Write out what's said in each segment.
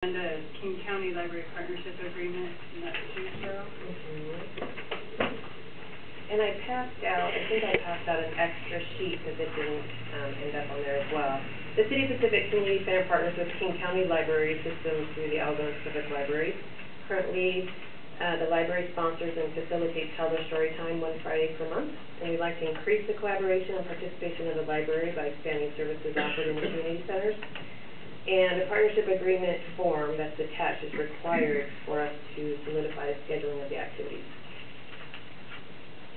And a King County Library Partnership Agreement, and that's you, Cheryl? And I passed out, I think I passed out an extra sheet because it didn't end up on there as well. The City Pacific Community Center partners with King County Library Systems through the Algona-Pacific Library. Currently, the library sponsors and facilitates Tell Their Story Time one Friday per month, and we'd like to increase the collaboration and participation of the library by expanding services offered in the community centers. And a partnership agreement form that's attached is required for us to solidify the scheduling of the activities.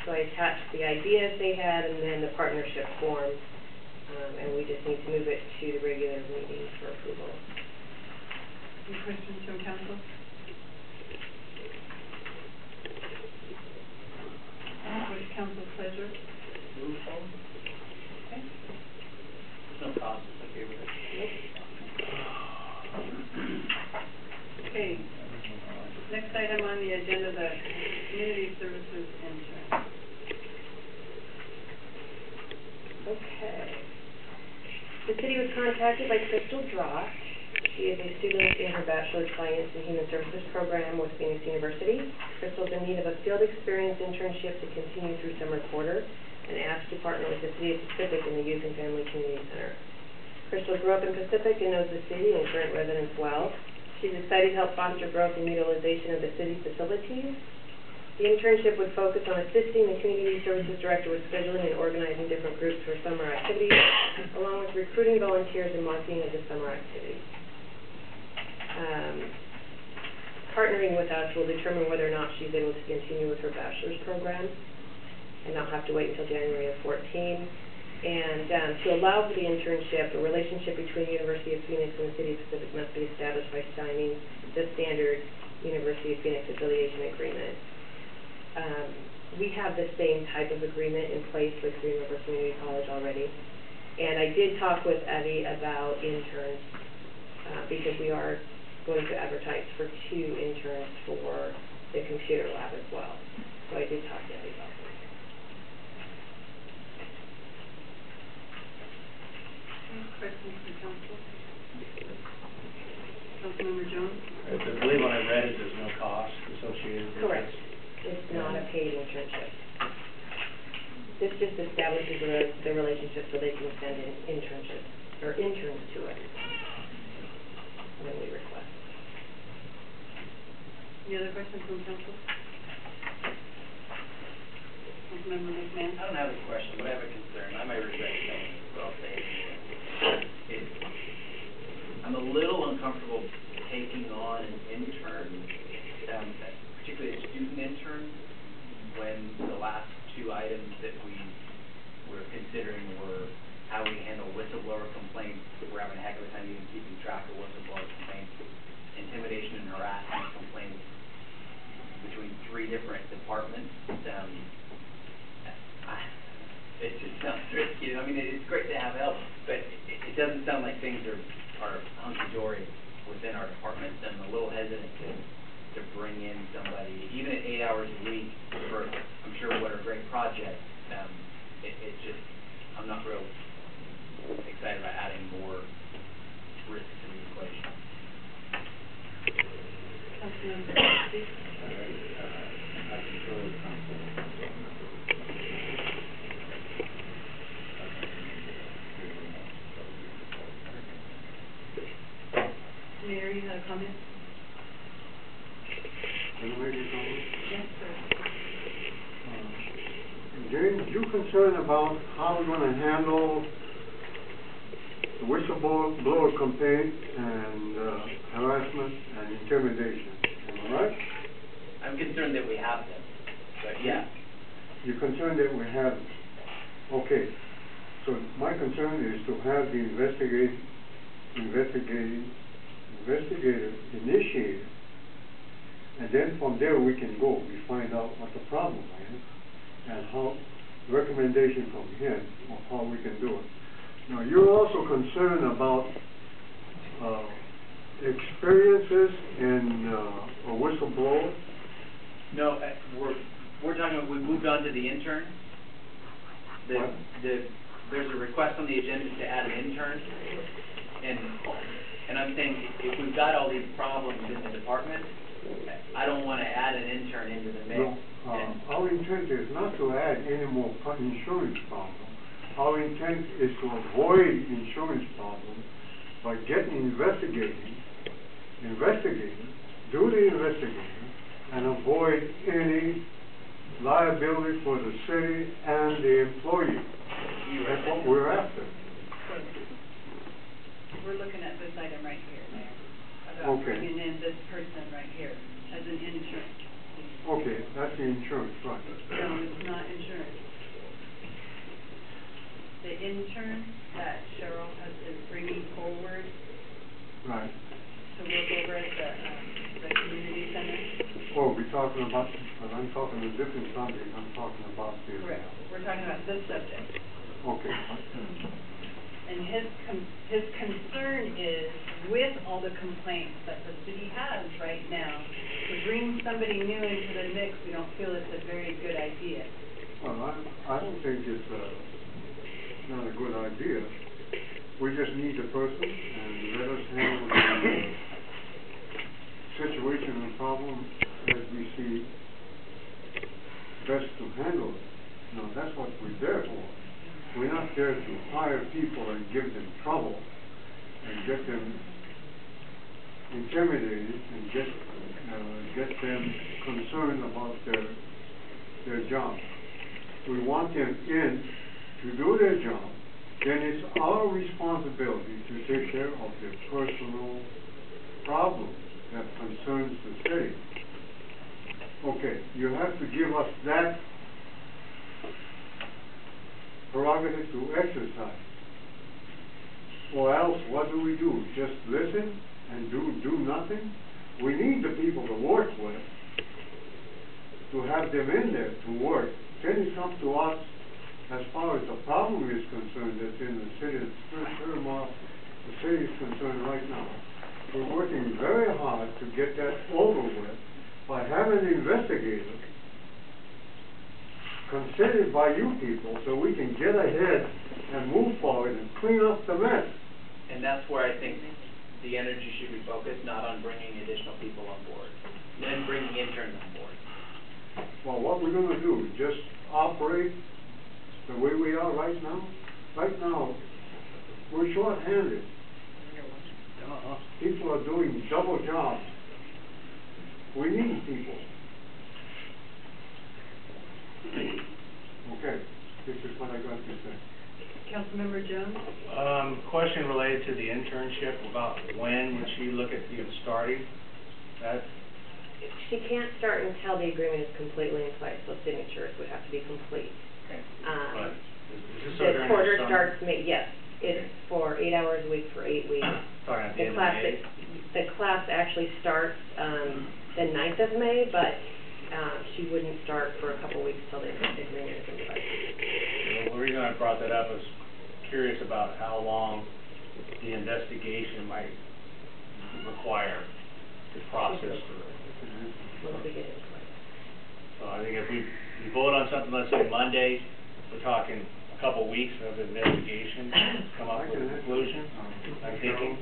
So I attached the ideas they had and then the partnership form, and we just need to move it to the regular meeting for approval. Any questions from council? What is council's pleasure? Move forward. Okay. There's no cost associated with it. Nope. Okay. Next item on the agenda, the community services intern. Okay. The city was contacted by Crystal Drost. She is a student in her Bachelor of Science in Human Services program with Phoenix University. Crystal's in need of a field experience internship to continue through summer quarter and asked to partner with the City of Pacific in the Youth and Family Community Center. Crystal grew up in Pacific and knows the city and current residents well. She's excited to help foster growth and utilization of the city's facilities. The internship would focus on assisting the Community Services Director with scheduling and organizing different groups for summer activities, along with recruiting volunteers and marketing of the summer activities. Partnering with us will determine whether or not she's able to continue with her bachelor's program and not have to wait until January of 14. And to allow for the internship, a relationship between the University of Phoenix and the City of Pacific must be established by signing the standard University of Phoenix affiliation agreement. We have the same type of agreement in place with Green River Community College already. And I did talk with Evie about interns because we are going to advertise for 2 interns for the Computer Lab as well. So I did talk to Evie about that. Questions from council? Councilmember Jones? I believe when I read it, there's no cost associated with it. Correct. It's not a paid internship. This just establishes the relationship so they can send in internships or interns to it when we request. Any other questions from council? Councilmember McMahon? I don't have a question, but I have a concern. I might regret saying it, but I'll say it anyway. I'm a little uncomfortable taking on an intern, particularly a student intern, when the last 2 items that we were considering were how we handle whistleblower complaints. We're having a heck of a time even keeping track of whistleblower complaints, intimidation and harassment complaints between 3 different departments. It just sounds risky. I mean, it's great to have help, but it doesn't sound like things are hunky-dory within our departments. I'm a little hesitant to bring in somebody, even at 8 hours a week, for, I'm sure, what are great projects. It's just, I'm not real excited about adding more risk to the equation. Councilmember Steve? I concur with council. Mayor, you had a comment? Can I make a comment? Yes, sir. James, you concerned about how we're going to handle the whistleblower complaint and harassment and intimidation. Am I right? I'm concerned that we have them, but yeah. You're concerned that we have them. Okay. So my concern is to have the investigator initiate it, and then from there we can go. We find out what the problem is and how recommendation from him of how we can do it. Now you're also concerned about experiences in a whistleblower. No, we're talking about, we moved on to the intern. There's a request on the agenda to add an intern, and And I'm saying, if we've got all these problems in the department, I don't want to add an intern into the mix. No, And our intent is not to add any more insurance problems. Our intent is to avoid insurance problems by investigating, do the investigating, and avoid any liability for the city and the employee. That's what we're after. We're looking at this item right here, Mayor, about Okay. bringing in this person right here as an intern. Okay, that's the insurance, right. No, it's not insurance. The intern that Cheryl is bringing forward Right. to work over at the community center. Oh, we're talking about, but I'm talking a different subject, I'm talking about the... Correct. We're talking about this subject. Okay. And his concern is, with all the complaints that the city has right now, to bring somebody new into the mix, we don't feel it's a very good idea. Well, I don't think it's not a good idea. We just need the person and let us handle the situation and problem as we see best to handle it. Now, that's what we're there for. We're not there to hire people and give them trouble and get them intimidated and get them concerned about their job. We want them in to do their job. Then it's our responsibility to take care of their personal problems that concerns the city. Okay, you have to give us that prerogative to exercise. Or else, what do? Just listen and do nothing? We need the people to work with, to have them in there to work. Then it's up to us, as far as the problem is concerned, that's in the city, the city is concerned right now. We're working very hard to get that over with by having investigators considered by you people so we can get ahead and move forward and clean up the mess. And that's where I think the energy should be focused, not on bringing additional people on board, and bringing interns on board. Well, what we're gonna do, just operate the way we are right now? Right now, we're short-handed. People are doing double jobs. We need people. Okay, this is what I got to say. Councilmember Jones? Question related to the internship, about when would she look at you starting? That, She can't start until the agreement is completely in place, so signatures would have to be complete. okay. The But is this during quarter the summer? starts May, yes, it's for 8 hours a week for 8 weeks. Starting at the end of class, May? the class actually starts, the 9th of May, but, she wouldn't start for a couple weeks till the agreement is in place. Well, the reason I brought that up is curious about how long the investigation might require to process through. Once we get into it. So I think if we vote on something, let's say Monday, we're talking a couple weeks of investigation, come up with a conclusion, I'm thinking.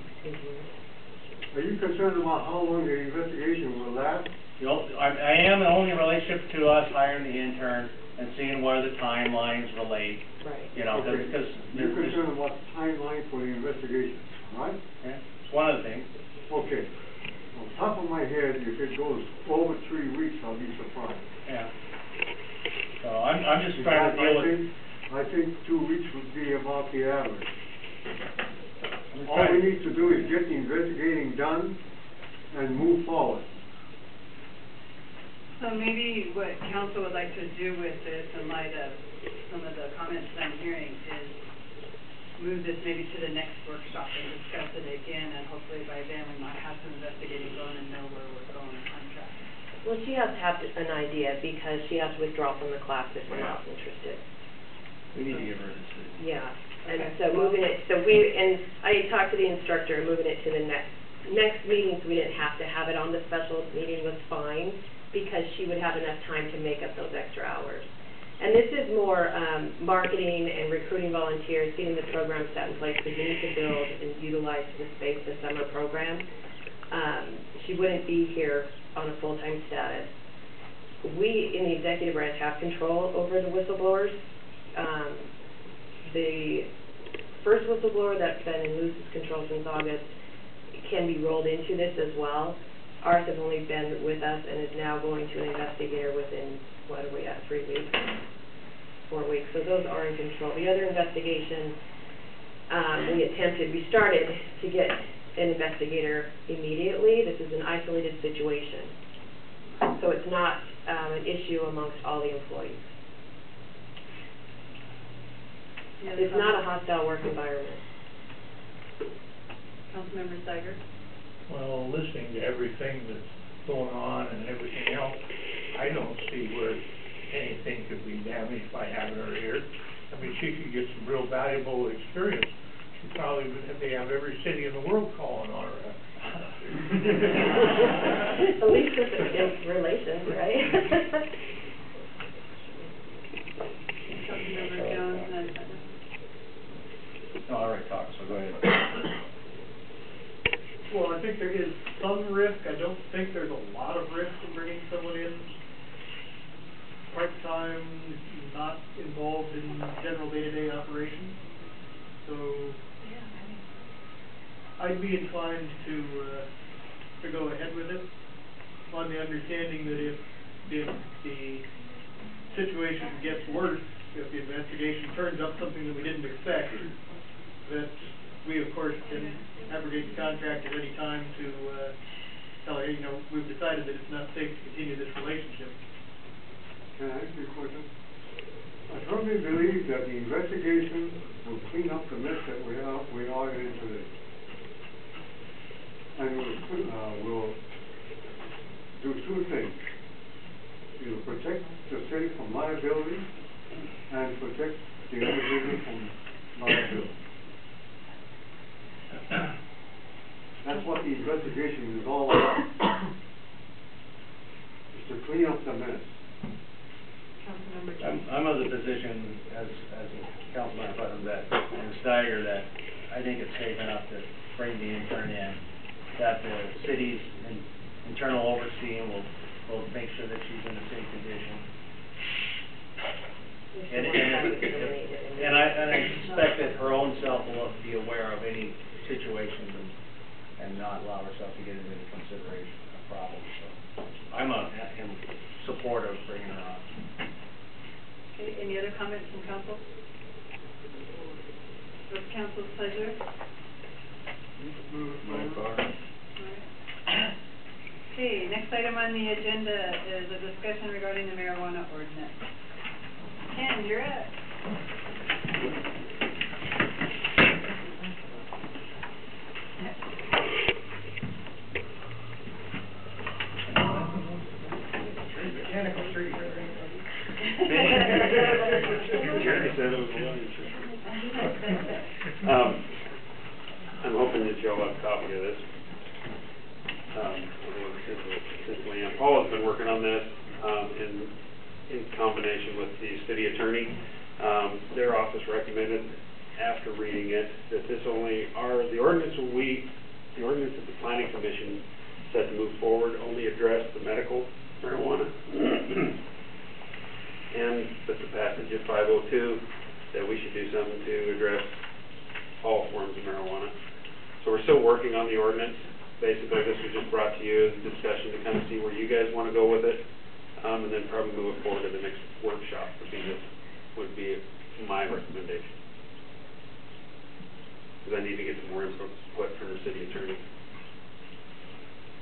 Are you concerned about how long the investigation will last? I am only in relationship to us hiring the intern and seeing where the timelines relate, Right. you know, Okay. because You're concerned about the timeline for the investigation, right? yeah, it's one of the things. Okay. On top of my head, if it goes over 3 weeks, I'll be surprised. Yeah. So I'm just trying to deal with. I think 2 weeks would be about the average. I'm All we need to do is get the investigating done and move forward. So maybe what council would like to do with this, in light of some of the comments that I'm hearing, is move this maybe to the next workshop and discuss it again, and hopefully by then we might have some investigating going and know where we're going on track. Well, she has to have an idea, because she has to withdraw from the class if we're not interested. We need to give her a decision. Yeah, and Okay. so moving it, and I talked to the instructor, moving it to the next meetings, we didn't have to have it on. The special meeting was fine, because she would have enough time to make up those extra hours. And this is more marketing and recruiting volunteers, getting the program set in place, because we need to build and utilize the space this summer program. She wouldn't be here on a full-time status. We, in the executive branch, have control over the whistleblowers. The first whistleblower that's been in Luce's control since August can be rolled into this as well. Ours has only been with us and is now going to an investigator within, what are we at, 3 weeks? 4 weeks, so those are in control. The other investigation, we started to get an investigator immediately. This is an isolated situation. So it's not an issue amongst all the employees. It's not a hostile work environment. Councilmember Steiger? Well, listening to everything that's going on and everything else, I don't see where anything could be damaged by having her here. I mean, she could get some real valuable experience. She probably would have, they have every city in the world calling on her. At least with the relations, right? Councilmember Jones and then No, I already talked, so go ahead. Well, I think there is some risk. I don't think there's a lot of risk in bringing someone in part-time, not involved in general day-to-day operations. So I'd be inclined to go ahead with it on the understanding that if the situation gets worse, if the investigation turns up something that we didn't expect, that we, of course, can abrogate the contract at any time to tell her, we've decided that it's not safe to continue this relationship. Can I ask you a question? I firmly believe that the investigation will clean up the mess that we are in today. And will do two things. It will protect the city from liability and protect the individual from liability. That's what the investigation is all about. Is to clean up the mess. Councilmember Jones? I'm of the position as a councilman president and Steiger that I think it's safe enough to bring the intern in, that the city's internal overseeing will make sure that she's in a safe condition. And I suspect that her own self will be aware of any situations and not allow herself to get into consideration of problems. So I'm in support of bringing her on. Okay, any other comments from council? What's council's pleasure? Okay, next item on the agenda is a discussion regarding the marijuana ordinance. Ken, you're up. Mechanical street. Jerry said it was a lovely trip. I'm hoping that y'all have a copy of this. Since Leanne Paul has been working on this in combination with the city attorney, their office recommended after reading it that the ordinance that the planning commission said to move forward only address the medical marijuana. And with the passage of 502, that we should do something to address all forms of marijuana. So we're still working on the ordinance. Basically, this was just brought to you as a discussion to kind of see where you guys want to go with it, and then probably move it forward to the next workshop would be my recommendation. Because I need to get some more input from the city attorney.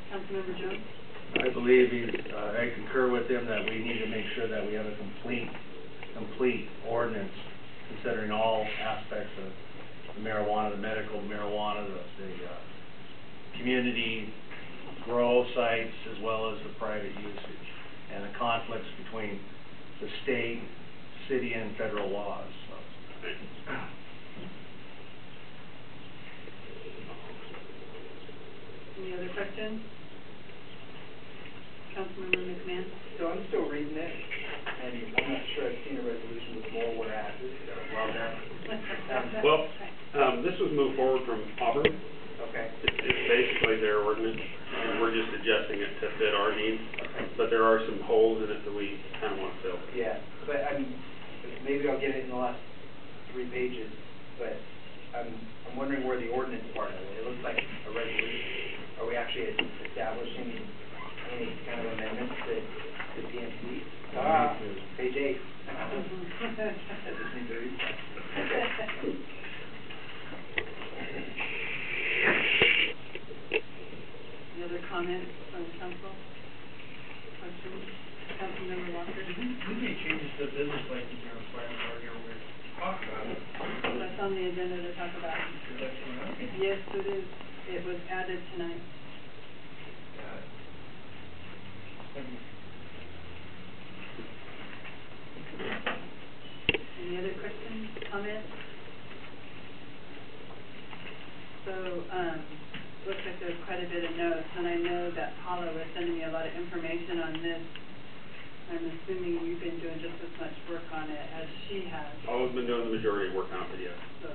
Councilmember Jones? I believe I concur with him that we need to make sure that we have a complete ordinance considering all aspects of the marijuana, the medical marijuana, the community grow sites, as well as the private usage, and the conflicts between the state, city, and federal laws. So. Any other questions? Councilmember McMahon? So I'm still reading it, and I'm not sure I've seen a resolution with more whereases, so well done. Well, this was moved forward from Auburn. Okay. It's basically their ordinance, and we're just adjusting it to fit our needs. Okay. But there are some holes in it that we kind of want to fill. Yeah, but maybe I'll get it in the last 3 pages, but I'm wondering where the ordinance part of it. It looks like a resolution. Are we actually establishing any kind of amendments to PMC? Page 8. I just need to read that. Okay. Any other comments from council? Questions? Councilmember Walker? We made changes to business licensing requirements earlier, we were talking about it. That's on the agenda to talk about. Is that coming up? Yes, it is. It was added tonight. Got it. Any other questions, comments? So, looks like there's quite a bit of notes, and I know that Paula was sending me a lot of information on this. I'm assuming you've been doing just as much work on it as she has. Paula's been doing the majority of work on it, yes. So,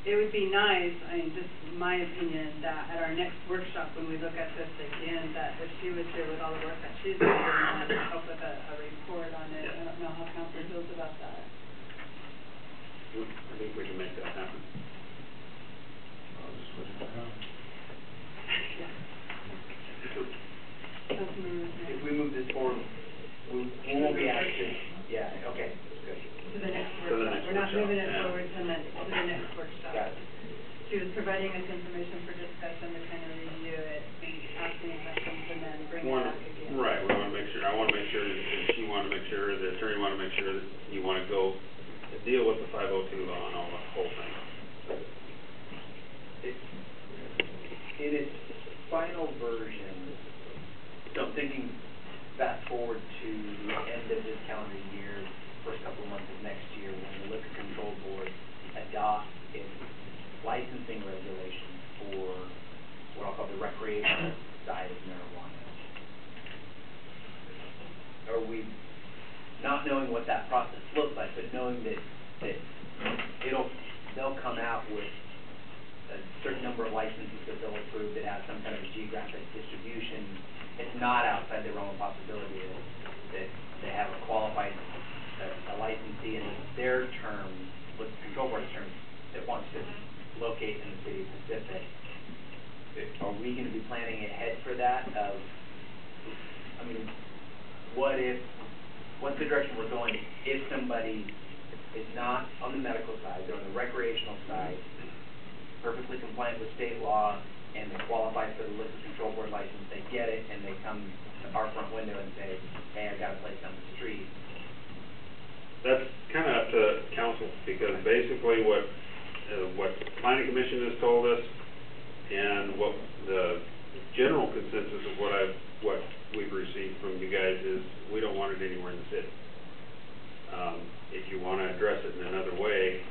it would be nice, I mean, just my opinion, that at our next workshop, when we look at this again, that if she was here with all the work that she's been doing on it, to help with a report on it. I don't know how council feels about that. I think we can make that happen. I'll just put it down. Yeah. Councilmember Smith. If we move this forward, we won't be asked to, yeah, okay, good. To the next To the workshop. next We're not workshop, moving it yeah. forward to the next workshop. Got it. She was providing us information for discussion to kind of review it, ask any questions, and then bring it back again. Right, we want to make sure, I want to make sure, and she want to make sure, the attorney want to make sure that you want to go deal with the 502 law and all the whole thing. In its final version, so I'm thinking fast forward to the end of this calendar year, first couple of months of next year, when the Liquor Control Board adopts its licensing regulations for what I'll call the recreational side of marijuana. Are we, not knowing what that process looks like, but knowing that they'll come out with a certain number of licenses that they'll approve that have some kind of geographic distribution, it's not outside the realm of possibility that they have a qualified a licensee in their terms, with control board terms, that wants to locate in the city of Pacific. Are we going to be planning ahead for that? What's the direction we're going if somebody is not on the medical side, they're on the recreational side, perfectly compliant with state law, and they qualify for the Liquor Control Board license, they get it, and they come to our front window and say, hey, I've got a place down the street. That's kind of up to council, because basically what planning commission has told us, and what the general consensus of what we've received from you guys is, we don't want it anywhere in the city. If you want to address it in another way,